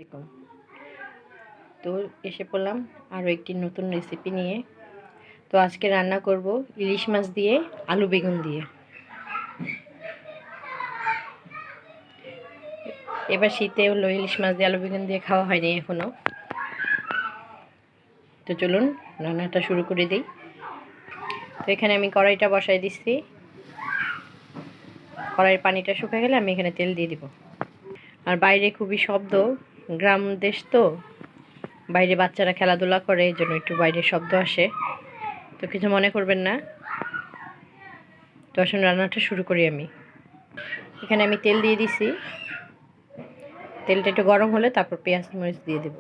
এরকম তো এসে পড়লাম আরও একটি নতুন রেসিপি নিয়ে। তো আজকে রান্না করব ইলিশ মাছ দিয়ে আলু বেগুন দিয়ে। এবার শীতে হলো ইলিশ মাছ দিয়ে আলু বেগুন দিয়ে খাওয়া হয়নি এখনও। তো চলুন রান্নাটা শুরু করে দিই। তো এখানে আমি কড়াইটা বসাই দিচ্ছি। কড়াইয়ের পানিটা শুকিয়ে গেলে আমি এখানে তেল দিয়ে দিব। আর বাইরে খুবই শব্দ, গ্রাম দেশ তো, বাইরে বাচ্চারা খেলাধুলা করে, এই জন্য একটু বাইরে শব্দ আসে, তো কিছু মনে করবেন না। তো আসুন রান্নাটা শুরু করি। আমি এখানে তেল দিয়ে দিছি। তেলটা একটু গরম হলে তারপর পেঁয়াজ মরিচ দিয়ে দেব।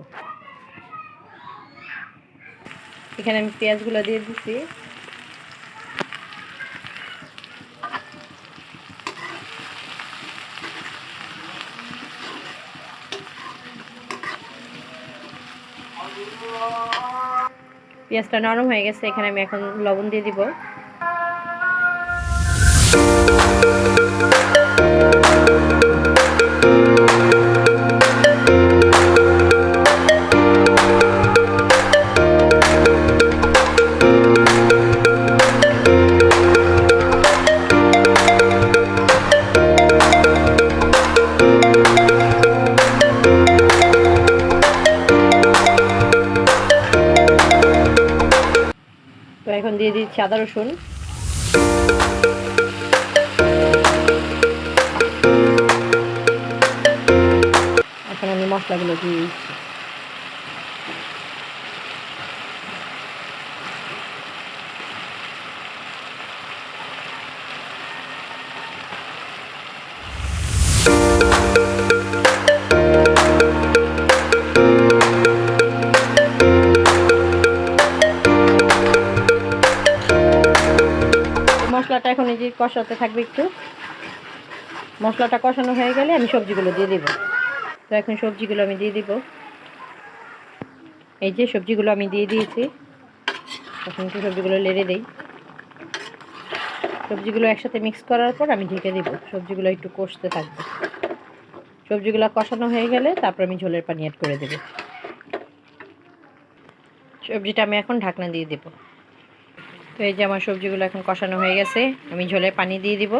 এখানে আমি পেঁয়াজগুলো দিয়ে দিছি। পেঁয়াজটা নরম হয়ে গেছে, এখানে আমি এখন লবণ দিয়ে দিব। তো এখন দিয়ে দিচ্ছি আদা রসুন। এখন আমি মশলাগুলো দিয়ে দিচ্ছি। মশলাটা এখন এই যে কষাতে থাকবে একটু। মশলাটা কষানো হয়ে গেলে আমি সবজিগুলো দিয়ে দেব। তো এখন সবজিগুলো আমি দিয়ে দিব। এই যে সবজিগুলো আমি দিয়ে দিয়েছি। এখন একটু সবজিগুলো নেড়ে দেই। সবজিগুলো একসাথে মিক্স করার পর আমি ঢেকে দেব। সবজিগুলো একটু কষতে থাকবে। সবজিগুলো কষানো হয়ে গেলে তারপর আমি ঝোলের পানি অ্যাড করে দেব। সবজিটা আমি এখন ঢাকনা দিয়ে দেব। তো এই যে আমার সবজিগুলো এখন কষানো হয়ে গেছে, আমি ঝোলের পানি দিয়ে দিব।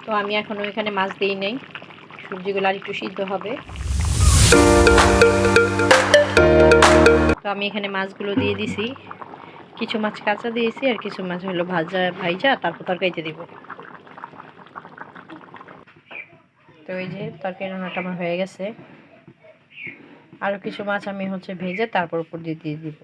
তো আমি এখন ওইখানে মাছ দিই নেই, সবজিগুলো আর একটু সিদ্ধ হবে। তো আমি এখানে মাছগুলো দিয়ে দিছি। কিছু মাছ কাঁচা দিয়েছি আর কিছু মাছ হলো ভাইজা তারপর তরকারিতে দিব। তো এই যে তরকারি রান্নাটা আমার হয়ে গেছে। আরও কিছু মাছ আমি ভেজে তারপর উপর দিয়ে দিব।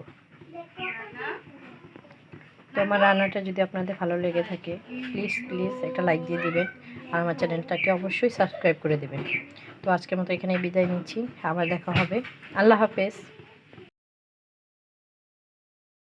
তো আমার রান্নাটা যদি আপনাদের ভালো লেগে থাকে প্লিজ একটা লাইক দিয়ে দিবেন, আর আমার চ্যানেলটাকে অবশ্যই সাবস্ক্রাইব করে দেবেন। তো আজকের মতো এখানে বিদায় নিচ্ছি, আবার দেখা হবে। আল্লাহ হাফেজ।